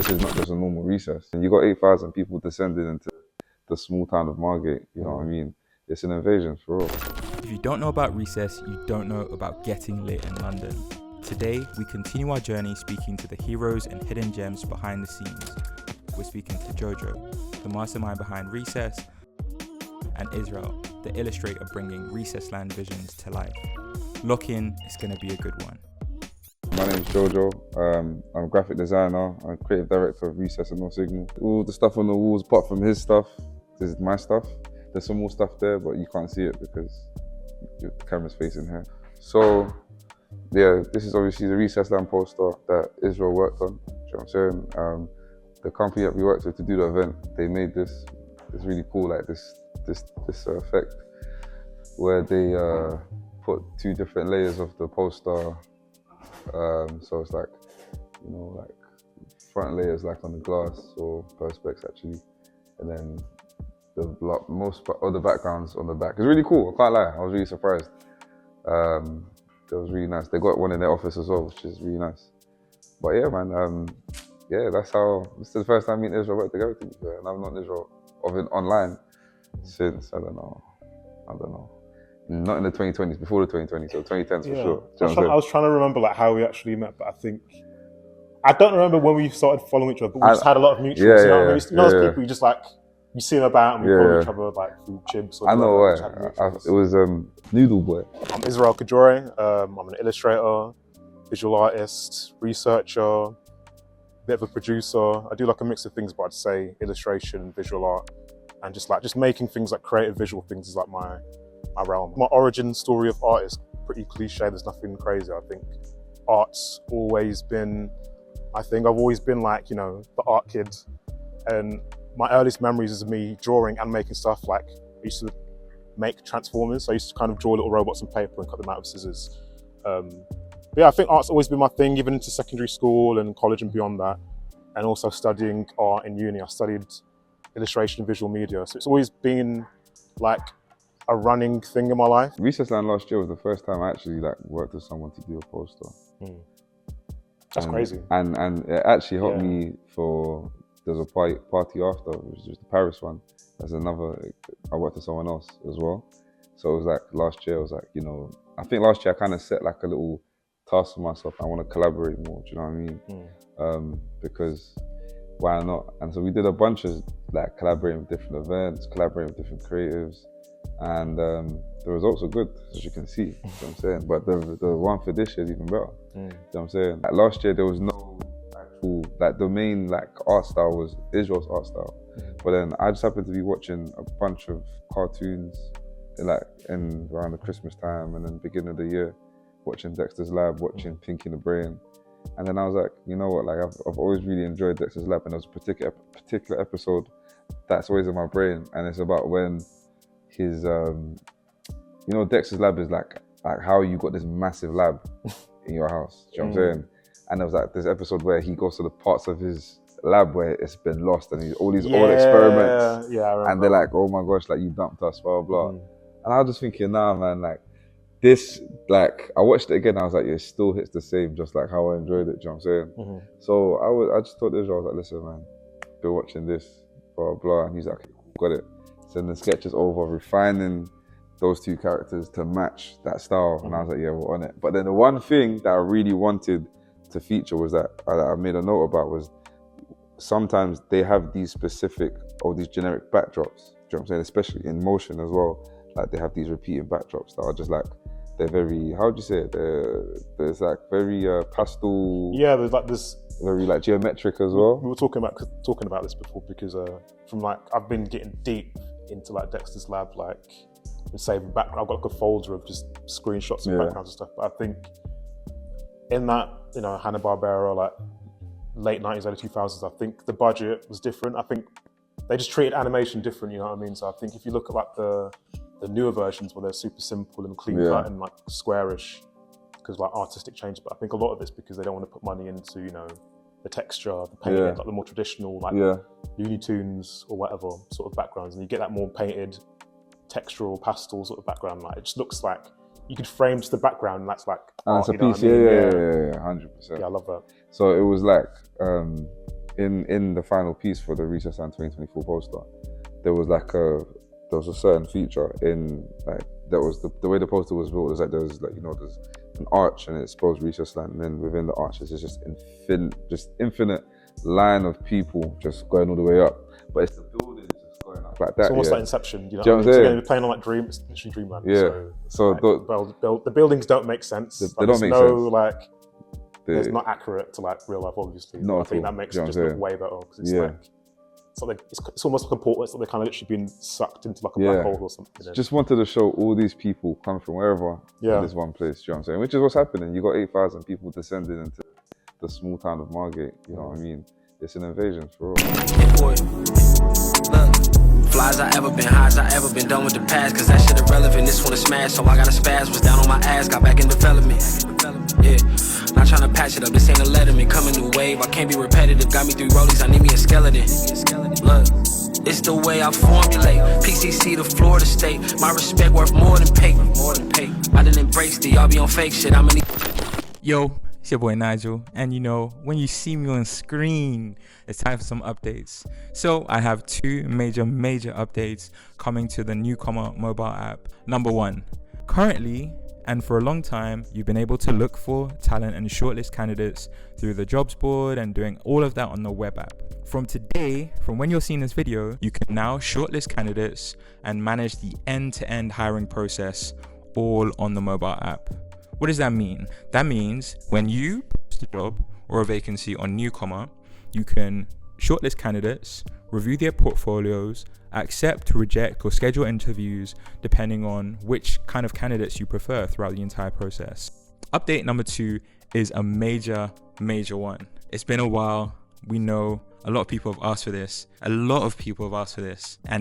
this is not just a normal recess. And you got 8,000 people descending into the small town of Margate, you know what I mean? It's an invasion for real. If you don't know about Recess, you don't know about getting lit in London. Today, we continue our journey speaking to the heroes and hidden gems behind the scenes. We're speaking to Jojo, the mastermind behind Recess, and Israel, the illustrator bringing RECESSLAND visions to life. Lock in, it's going to be a good one. My name is Jojo. I'm a graphic designer. I'm creative director of Recess and No Signal. All the stuff on the walls, apart from his stuff, this is my stuff. There's some more stuff there, but you can't see it because the camera's facing here. So, yeah, this is obviously the RECESSLAND poster that Israel worked on. You know what I'm saying? The company that we worked with to do the event, they made this. It's really cool, like this effect where they put two different layers of the poster. So it's like, you know, like front layers like on the glass or perspex actually, and then most other backgrounds on the back. It's really cool. I can't lie. I was really surprised. That was really nice. They got one in their office as well, which is really nice. But yeah, man. Yeah, that's how. This is the first time me and Israel worked together, to be fair, and I've known Israel online since I don't know. Not in the 2020s, before the 2020s, so 2010s for sure. I was trying to remember like how we actually met, but I don't remember when we started following each other, but we just had a lot of mutuals. You know, those people you just like, you see them about and we follow each other like through Chibs. I know why. It was Noodle Boy. I'm Israel Kajore. I'm an illustrator, visual artist, researcher, bit of a producer. I do like a mix of things, but I'd say illustration, visual art, and just making things like creative visual things is like my realm. My origin story of art is pretty cliche. There's nothing crazy. I think art's always been, I've always been like, you know, the art kid. And my earliest memories is of me drawing and making stuff like, I used to make Transformers. So I used to kind of draw little robots on paper and cut them out with scissors. But yeah, I think art's always been my thing, even into secondary school and college and beyond that. And also studying art in uni. I studied illustration and visual media. So it's always been like a running thing in my life. RECESSLAND last year was the first time I actually like worked with someone to do a poster. That's crazy. And it actually helped me for, there's a party after, which was just the Paris one. There's another, I worked with someone else as well. So it was like last year, I was like, you know, I think last year I kind of set like a little task for myself. I want to collaborate more, do you know what I mean? Because why not? And so we did a bunch of like collaborating with different events, collaborating with different creatives. And the results are good, as you can see, you know what I'm saying? But the one for this year is even better, you know what I'm saying? Like last year, there was no actual, like the main like art style was Israel's art style. But then I just happened to be watching a bunch of cartoons around the Christmas time and then beginning of the year, watching Dexter's Lab, watching Pinky and the Brain. And then I was like, you know what, like I've always really enjoyed Dexter's Lab, and there's a particular episode that's always in my brain, and it's about when his, you know, Dexter's Lab is like how you got this massive lab in your house, do you know what I'm saying? And there was like this episode where he goes to the parts of his lab where it's been lost, and all these old experiments, and they're like, oh my gosh, like you dumped us, blah, blah, blah. And I was just thinking, nah, man, like this, like I watched it again, I was like, it still hits the same, just like how I enjoyed it, do you know what I'm saying? So I just told Israel, I was like, listen, man, been watching this, blah, blah, and he's like, okay, got it. Then the sketch is over, refining those two characters to match that style. And I was like, yeah, we're on it. But then the one thing that I really wanted to feature was that I made a note about was sometimes they have these specific or these generic backdrops. Do you know what I'm saying? Especially in motion as well. Like they have these repeating backdrops that are just like, they're very, how would you say it? There's like very pastel. Yeah, there's like this. Very like geometric as well. We were talking about this before because from like, I've been getting deep into like Dexter's Lab, like saving background. I've got like a folder of just screenshots and backgrounds and stuff. But I think in that, you know, Hanna-Barbera, like late 90s, early 2000s, I think the budget was different. I think they just treated animation different, you know what I mean? So I think if you look at like the newer versions where they're super simple and clean cut and like squarish, because like artistic change, but I think a lot of it's because they don't want to put money into, you know, the texture, the painting, like the more traditional, like Looney Tunes or whatever sort of backgrounds, and you get that more painted, textural, pastel sort of background. Like it just looks like you could frame just the background, and that's like art, it's a piece, 100%. Yeah, I love that. So it was like in the final piece for the RECESSLAND 2024 poster, there was a certain feature in like that was the way the poster was built is like there's an arch and it spells RECESSLAND, and then within the arches is just infinite line of people just going all the way up, but it's the buildings just going up like that. It's almost like Inception, you know what I mean? So you're playing on like Dreams, literally Dreamland. Yeah. So like, the buildings don't make sense. They don't make sense. Like, it's not accurate to like real life, obviously. No, I think that makes it just look way better because it's almost like a portal. It's like they're kind of literally being sucked into like a black hole or something. Just wanted to show all these people coming from wherever in this one place. You know what I'm saying? Which is what's happening. You got 8,000 people descending into the small town of Margate. You know what I mean? It's an invasion for real. Flies I ever been, highs I ever been, done with the past, cause that shit irrelevant. This one is smashed, so I got a spaz. Was down on my ass, got back in development. Yeah, not trying to patch it up, this ain't a letterman. Coming new wave, I can't be repetitive. Got me 3 rollies, I need me a skeleton. Look, it's the way I formulate. PCC to Florida State. My respect worth more than paper. I didn't embrace the y'all be on fake shit. I'm in Yo, it's your boy Nigel, and you know, when you see me on screen, it's time for some updates. So I have 2 major updates coming to the Newcomer mobile app. Number 1, currently, and for a long time, you've been able to look for talent and shortlist candidates through the jobs board and doing all of that on the web app. From today, from when you're seeing this video, you can now shortlist candidates and manage the end-to-end hiring process all on the mobile app. What does that mean? That means when you post a job or a vacancy on Newcomer, you can shortlist candidates, review their portfolios, accept, reject, or schedule interviews depending on which kind of candidates you prefer throughout the entire process. Update number 2 is a major one. It's been a while. We know a lot of people have asked for this. And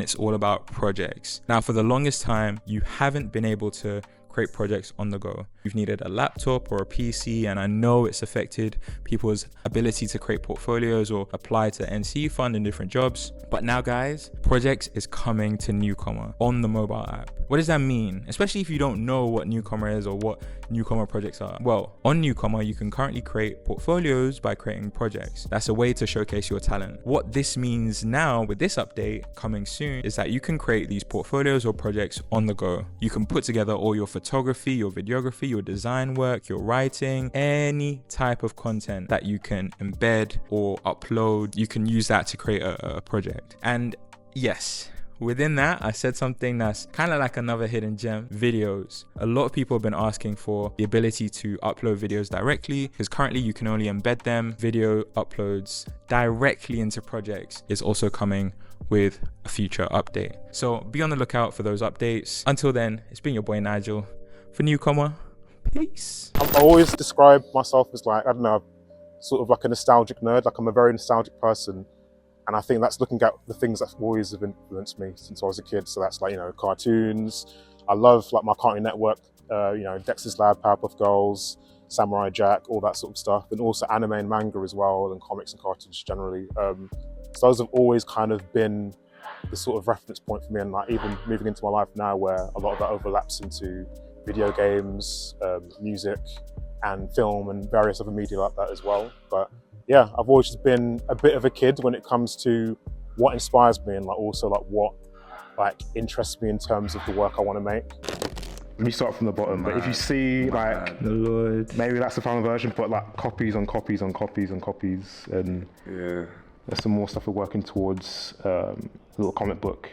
it's all about projects. Now, for the longest time, you haven't been able to create projects on the go. You've needed a laptop or a PC, and I know it's affected people's ability to create portfolios or apply to NC fund in different jobs. But now, guys, projects is coming to Newcomer on the mobile app. What does that mean? Especially if you don't know what Newcomer is or what Newcomer projects are. Well, on Newcomer, you can currently create portfolios by creating projects. That's a way to showcase your talent. What this means now with this update coming soon is that you can create these portfolios or projects on the go. You can put together all your photography, your videography, your design work, your writing, any type of content that you can embed or upload. You can use that to create a project. And yes, within that, I said something that's kind of like another hidden gem: videos. A lot of people have been asking for the ability to upload videos directly, because currently you can only embed them. Video uploads directly into projects is also coming with a future update. So be on the lookout for those updates. Until then, it's been your boy Nigel for Newcomer. Peace. I always describe myself as like, I don't know, sort of like a nostalgic nerd. Like I'm a very nostalgic person. And I think that's looking at the things that always have influenced me since I was a kid. So that's like, you know, cartoons. I love like my Cartoon Network, you know, Dexter's Lab, Powerpuff Girls, Samurai Jack, all that sort of stuff. And also anime and manga as well, and comics and cartoons generally. So those have always kind of been the sort of reference point for me. And like even moving into my life now where a lot of that overlaps into video games, music and film and various other media like that as well. But yeah, I've always just been a bit of a kid when it comes to what inspires me and like also like what like interests me in terms of the work I want to make. Let me start from the bottom, but if you see like The Lord. maybe that's the final version, but like copies on copies on copies on copies, and Yeah. there's some more stuff we're working towards. A little comic book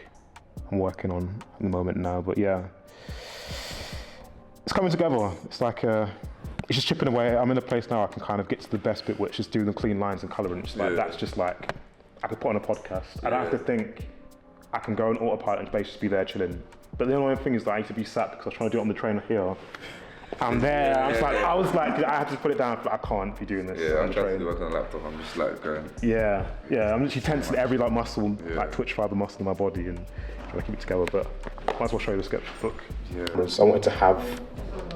I'm working on at the moment now, but yeah, it's coming together. It's like it's just chipping away. I'm in a place now I can kind of get to the best bit, which is doing the clean lines and colouring. It's like that's just like I could put on a podcast. I don't have to think. I can go on autopilot and basically be there chilling. But the only thing is that I need to be sat because I was trying to do it on the train here. I'm there. I was like, I had to put it down. I can't be doing this. Yeah, on I'm the trying train. to do work on a laptop. I'm just like going. Yeah. I'm literally tensing every like muscle, like twitch fiber muscle in my body, and trying to keep it together. But might as well show you the sketchbook. Yeah. So I wanted to have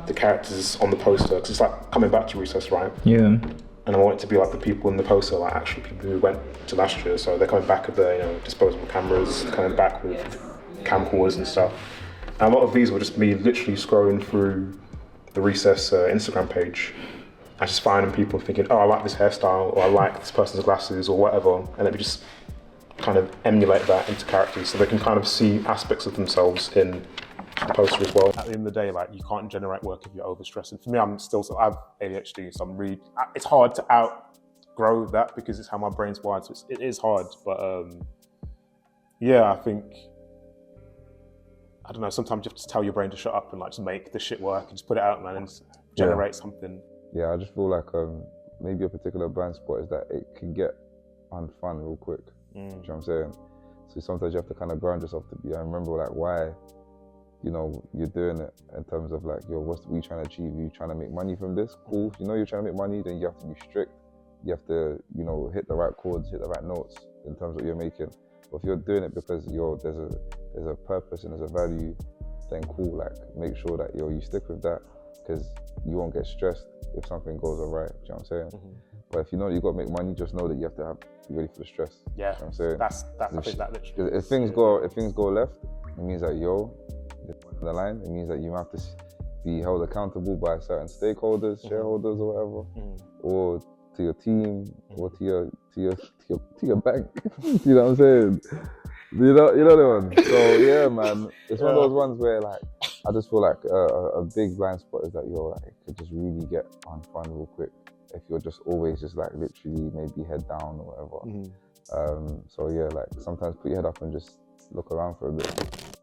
the characters on the poster because it's like coming back to Recess, right? Yeah. And I want it to be like the people in the poster, like actually people who went to last year. So they're coming back with their, you know, disposable cameras, coming back with camcorders and stuff. And a lot of these were just me literally scrolling through the Recess Instagram page and just finding people thinking, oh, I like this hairstyle, or I like this person's glasses, or whatever, and then we just kind of emulate that into characters so they can kind of see aspects of themselves in the poster as well. At the end of the day, like, you can't generate work if you're overstressing. For me, I have ADHD, so it's hard to outgrow that because it's how my brain's wired, so it is hard, but yeah, I think, I don't know, sometimes you have to tell your brain to shut up and like just make the shit work and just put it out, man, and generate something. Yeah, I just feel like maybe a particular blind spot is that it can get unfun real quick. You know what I'm saying? So sometimes you have to kind of ground yourself to be, I remember like why, you know, you're doing it in terms of like, yo, what are you trying to achieve? Are you trying to make money from this? Cool. If you know you're trying to make money, then you have to be strict. You have to, you know, hit the right chords, hit the right notes in terms of what you're making. But if you're doing it because there's a purpose and there's a value, then cool, like make sure that you stick with that, because you won't get stressed if something goes awry. Do you know what I'm saying? But if you know you got to make money, just know that you have to be ready for the stress. Yeah, you know what I'm saying? I think that literally. If things go left, it means that the line, it means that you have to be held accountable by certain stakeholders, shareholders, or whatever, or to your team, or to your bank. You know what I'm saying? You know the one. So yeah, man, it's one of those ones where like I just feel like a big blind spot is that it could just really get unfun real quick if you're just always just like literally maybe head down or whatever. So yeah, like sometimes put your head up and just look around for a bit.